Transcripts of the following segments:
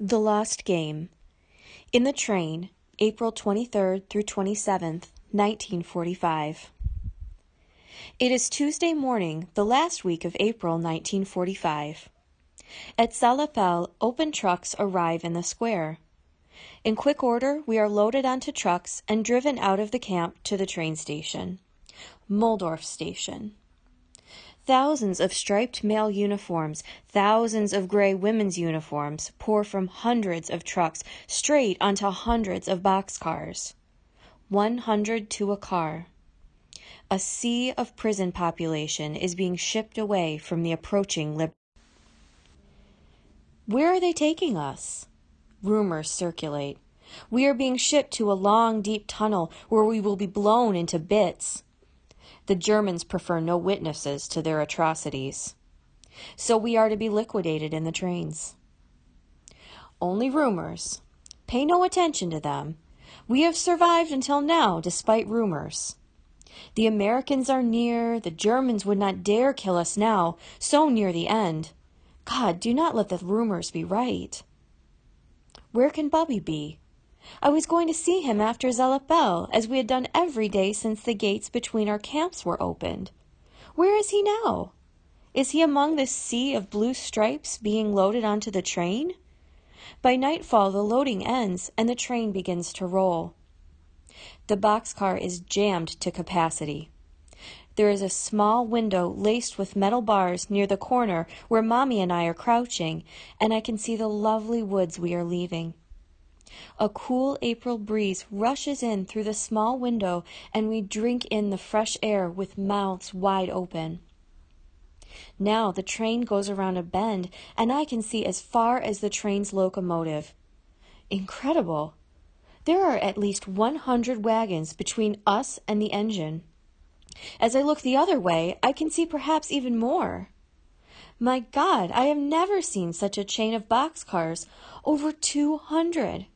The Lost Game. In the Train, April 23rd through 27th, 1945. It is Tuesday morning, the last week of April 1945. At Salapel, open trucks arrive in the square. In quick order, we are loaded onto trucks and driven out of the camp to the train station. Muldorf Station. Thousands of striped male uniforms, thousands of gray women's uniforms pour from hundreds of trucks straight onto hundreds of boxcars. 100 to a car. A sea of prison population is being shipped away from the approaching liberty. Where are they taking us? Rumors circulate. We are being shipped to a long, deep tunnel where we will be blown into bits. The Germans prefer no witnesses to their atrocities. So we are to be liquidated in the trains. Only rumors. Pay no attention to them. We have survived until now despite rumors. The Americans are near. The Germans would not dare kill us now, so near the end. God, do not let the rumors be right. Where can Bubby be? I was going to see him after Zalapel, as we had done every day since the gates between our camps were opened. Where is he now? Is he among this sea of blue stripes being loaded onto the train? By nightfall, the loading ends, and the train begins to roll. The boxcar is jammed to capacity. There is a small window laced with metal bars near the corner where Mommy and I are crouching, and I can see the lovely woods we are leaving. A cool April breeze rushes in through the small window, and we drink in the fresh air with mouths wide open. Now the train goes around a bend, and I can see as far as the train's locomotive. Incredible! There are at least 100 wagons between us and the engine. As I look the other way, I can see perhaps even more. My God, I have never seen such a chain of boxcars. Over 200.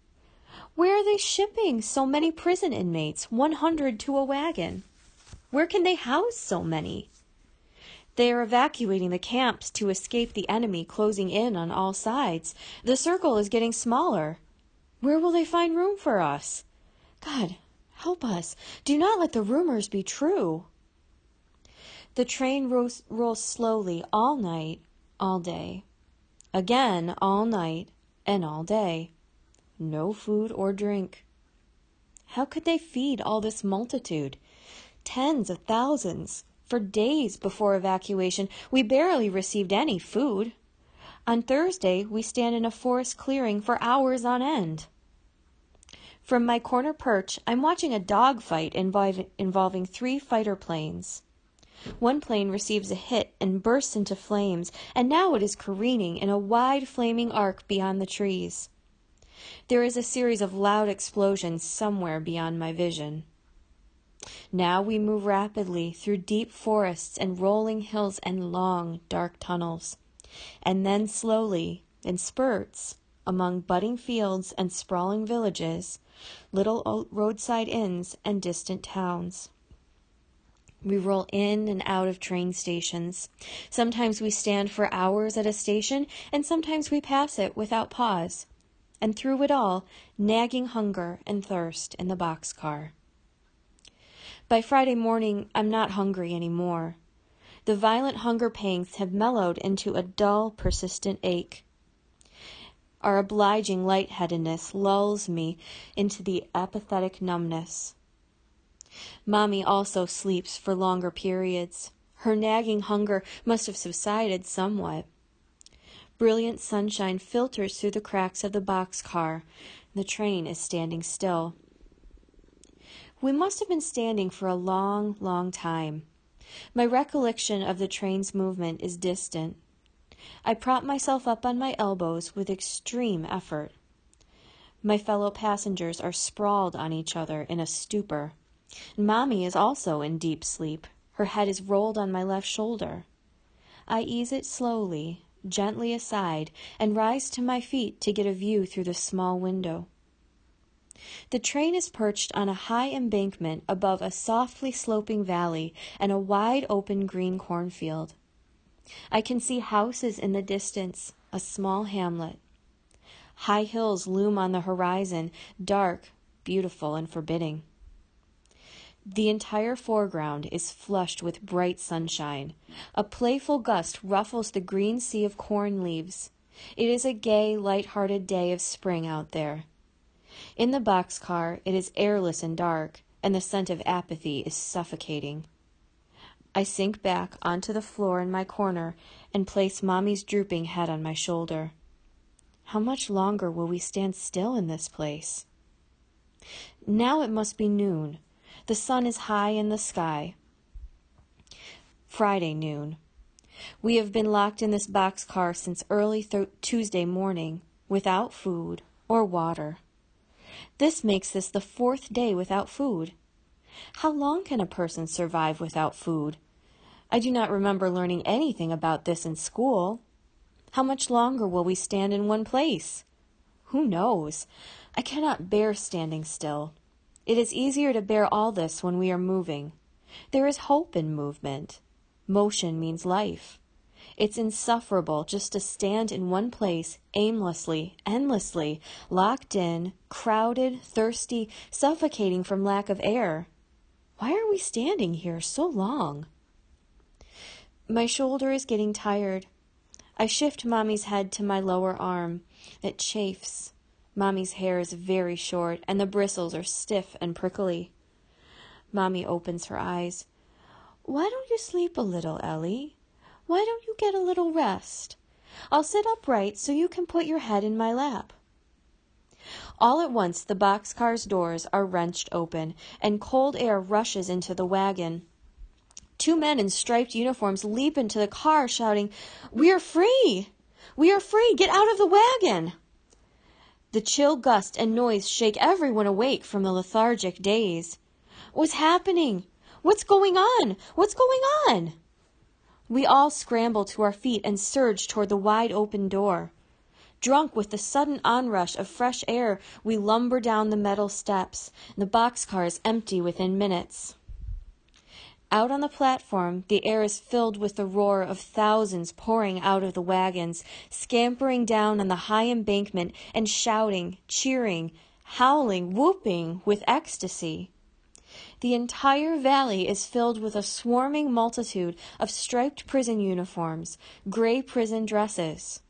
Where are they shipping so many prison inmates, 100 to a wagon? Where can they house so many? They are evacuating the camps to escape the enemy closing in on all sides. The circle is getting smaller. Where will they find room for us? God, help us. Do not let the rumors be true. The train rolls slowly all night, all day. Again, all night and all day. No food or drink. How could they feed all this multitude? Tens of thousands. For days before evacuation, we barely received any food. On Thursday, we stand in a forest clearing for hours on end. From my corner perch, I'm watching a dogfight involving 3 fighter planes. One plane receives a hit and bursts into flames, and now it is careening in a wide flaming arc beyond the trees. There is a series of loud explosions somewhere beyond my vision. Now we move rapidly through deep forests and rolling hills and long, dark tunnels, and then slowly, in spurts, among budding fields and sprawling villages, little roadside inns and distant towns. We roll in and out of train stations. Sometimes we stand for hours at a station, and sometimes we pass it without pause. And through it all, nagging hunger and thirst in the boxcar. By Friday morning, I'm not hungry anymore. The violent hunger pangs have mellowed into a dull, persistent ache. Our obliging lightheadedness lulls me into the apathetic numbness. Mommy also sleeps for longer periods. Her nagging hunger must have subsided somewhat. Brilliant sunshine filters through the cracks of the boxcar. The train is standing still. We must have been standing for a long, long time. My recollection of the train's movement is distant. I prop myself up on my elbows with extreme effort. My fellow passengers are sprawled on each other in a stupor. Mommy is also in deep sleep. Her head is rolled on my left shoulder. I ease it slowly, gently aside, and rise to my feet to get a view through the small window. The train is perched on a high embankment above a softly sloping valley and a wide open green cornfield. I can see houses in the distance, a small hamlet. High hills loom on the horizon, dark, beautiful, and forbidding. The entire foreground is flushed with bright sunshine. A playful gust ruffles the green sea of corn leaves. It is a gay, light-hearted day of spring out there. In the boxcar, it is airless and dark, and the scent of apathy is suffocating. I sink back onto the floor in my corner and place Mommy's drooping head on my shoulder. How much longer will we stand still in this place? Now it must be noon. The sun is high in the sky. Friday noon. We have been locked in this boxcar since early Tuesday morning, without food or water. This makes this the 4th day without food. How long can a person survive without food? I do not remember learning anything about this in school. How much longer will we stand in one place? Who knows? I cannot bear standing still. It is easier to bear all this when we are moving. There is hope in movement. Motion means life. It's insufferable just to stand in one place aimlessly, endlessly, locked in, crowded, thirsty, suffocating from lack of air. Why are we standing here so long? My shoulder is getting tired. I shift Mommy's head to my lower arm. It chafes. Mommy's hair is very short, and the bristles are stiff and prickly. Mommy opens her eyes. Why don't you sleep a little, Ellie? Why don't you get a little rest? I'll sit upright so you can put your head in my lap. All at once the boxcar's doors are wrenched open, and cold air rushes into the wagon. 2 men in striped uniforms leap into the car, shouting, "We are free! We are free! Get out of the wagon!" The chill gust and noise shake everyone awake from the lethargic daze. What's happening? What's going on? What's going on? We all scramble to our feet and surge toward the wide-open door. Drunk with the sudden onrush of fresh air, we lumber down the metal steps. The boxcar is empty within minutes. Out on the platform, the air is filled with the roar of thousands pouring out of the wagons, scampering down on the high embankment and shouting, cheering, howling, whooping with ecstasy. The entire valley is filled with a swarming multitude of striped prison uniforms, gray prison dresses.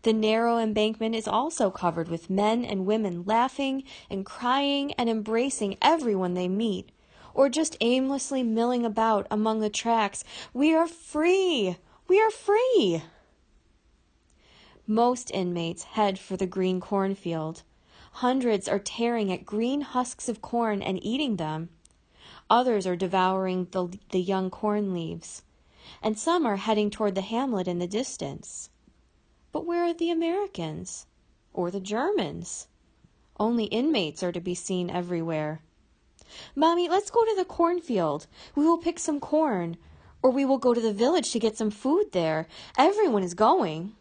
The narrow embankment is also covered with men and women laughing and crying and embracing everyone they meet, or just aimlessly milling about among the tracks. We are free! We are free! Most inmates head for the green cornfield. Hundreds are tearing at green husks of corn and eating them. Others are devouring the young corn leaves. And some are heading toward the hamlet in the distance. But where are the Americans? Or the Germans? Only inmates are to be seen everywhere. Mommy, let's go to the cornfield. We will pick some corn. Or we will go to the village to get some food there. Everyone is going.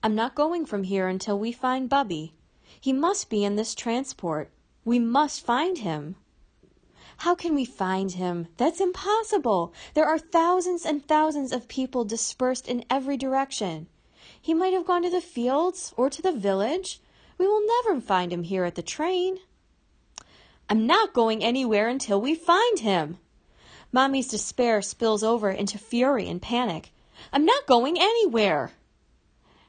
I'm not going from here until we find Bubby. He must be in this transport. We must find him. How can we find him? That's impossible. There are thousands and thousands of people dispersed in every direction. He might have gone to the fields or to the village. We will never find him here at the train. I'm not going anywhere until we find him. Mommy's despair spills over into fury and panic. I'm not going anywhere.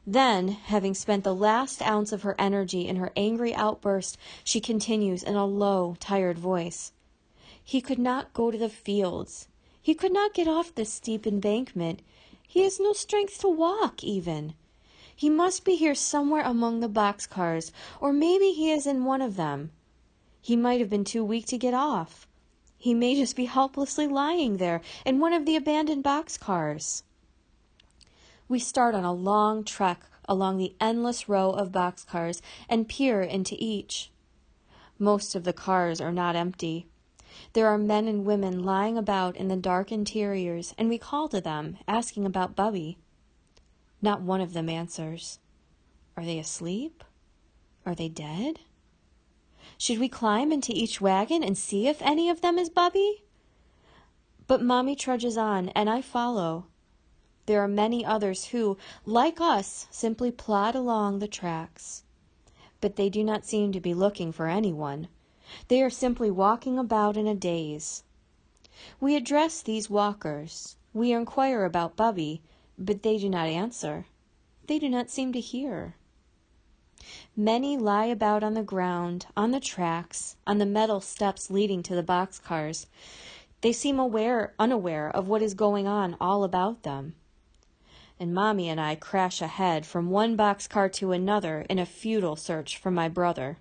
Then, having spent the last ounce of her energy in her angry outburst, she continues in a low, tired voice. He could not go to the fields. He could not get off the steep embankment. He has no strength to walk, even. He must be here somewhere among the boxcars, or maybe he is in one of them. He might have been too weak to get off. He may just be helplessly lying there in one of the abandoned boxcars. We start on a long trek along the endless row of boxcars and peer into each. Most of the cars are not empty. There are men and women lying about in the dark interiors, and we call to them, asking about Bubby. Not one of them answers. Are they asleep? Are they dead? Should we climb into each wagon and see if any of them is Bubby? But Mommy trudges on, and I follow. There are many others who, like us, simply plod along the tracks. But they do not seem to be looking for anyone. They are simply walking about in a daze. We address these walkers. We inquire about Bubby, but they do not answer. They do not seem to hear. Many lie about on the ground, on the tracks, on the metal steps leading to the boxcars. They seem unaware of what is going on all about them. And Mommy and I crash ahead from one boxcar to another in a futile search for my brother.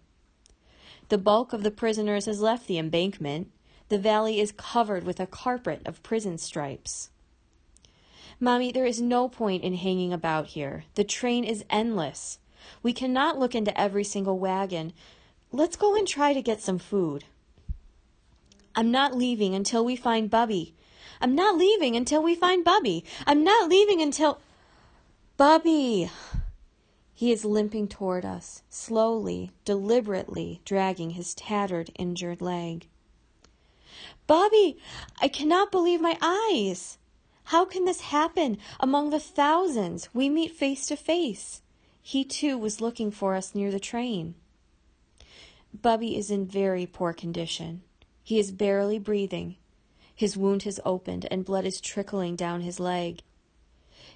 The bulk of the prisoners has left the embankment. The valley is covered with a carpet of prison stripes. Mommy, there is no point in hanging about here. The train is endless. We cannot look into every single wagon. Let's go and try to get some food. I'm not leaving until we find Bubby. I'm not leaving until we find Bubby. I'm not leaving until... Bubby! He is limping toward us, slowly, deliberately dragging his tattered, injured leg. Bubby! I cannot believe my eyes! How can this happen among the thousands we meet face to face? He, too, was looking for us near the train. Bubby is in very poor condition. He is barely breathing. His wound has opened and blood is trickling down his leg.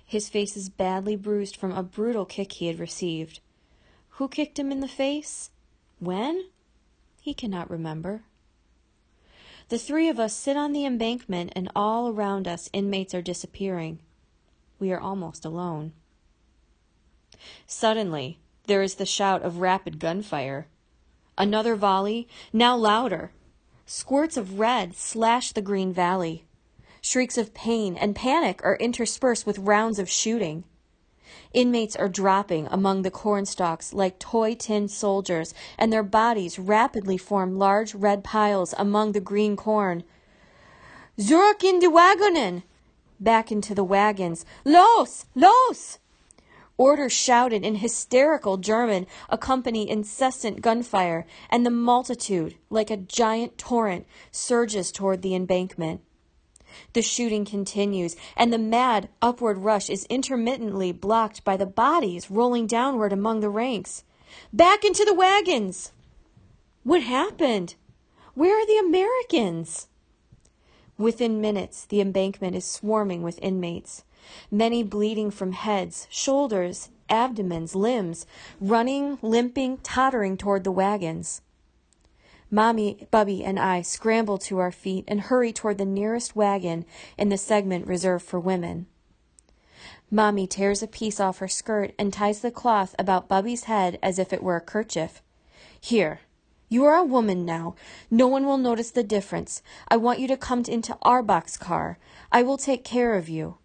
His face is badly bruised from a brutal kick he had received. Who kicked him in the face? When? He cannot remember. The three of us sit on the embankment, and all around us inmates are disappearing. We are almost alone. Suddenly, there is the shout of rapid gunfire. Another volley, now louder. Squirts of red slash the green valley. Shrieks of pain and panic are interspersed with rounds of shooting. Inmates are dropping among the cornstalks like toy tin soldiers, and their bodies rapidly form large red piles among the green corn. Zurück in die Wagonen! Back into the wagons. Los! Los! Orders shouted in hysterical German accompany incessant gunfire, and the multitude, like a giant torrent, surges toward the embankment. The shooting continues, and the mad upward rush is intermittently blocked by the bodies rolling downward among the ranks. Back into the wagons! What happened? Where are the Americans? Within minutes, the embankment is swarming with inmates. Many bleeding from heads, shoulders, abdomens, limbs, running, limping, tottering toward the wagons. Mommy, Bubby, and I scramble to our feet and hurry toward the nearest wagon in the segment reserved for women. Mommy tears a piece off her skirt and ties the cloth about Bubby's head as if it were a kerchief. Here, you are a woman now. No one will notice the difference. I want you to come into our boxcar. I will take care of you.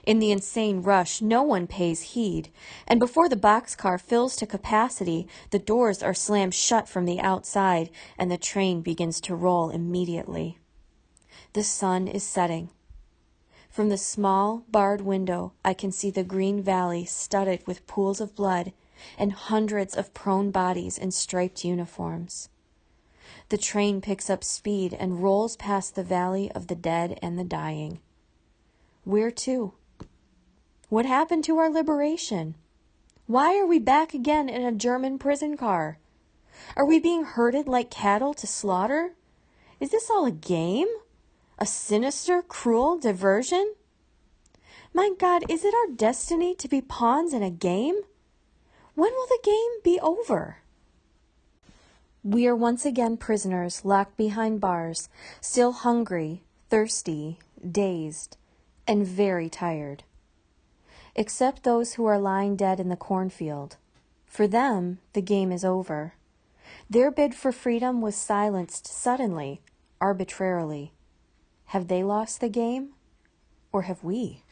In the insane rush, no one pays heed, and before the boxcar fills to capacity, the doors are slammed shut from the outside, and the train begins to roll immediately. The sun is setting. From the small, barred window, I can see the green valley studded with pools of blood and hundreds of prone bodies in striped uniforms. The train picks up speed and rolls past the valley of the dead and the dying. Where to? What happened to our liberation? Why are we back again in a German prison car? Are we being herded like cattle to slaughter? Is this all a game? A sinister, cruel diversion? My God, is it our destiny to be pawns in a game? When will the game be over? We are once again prisoners locked behind bars, still hungry, thirsty, dazed, and very tired. Except those who are lying dead in the cornfield. For them, the game is over. Their bid for freedom was silenced suddenly, arbitrarily. Have they lost the game, or have we?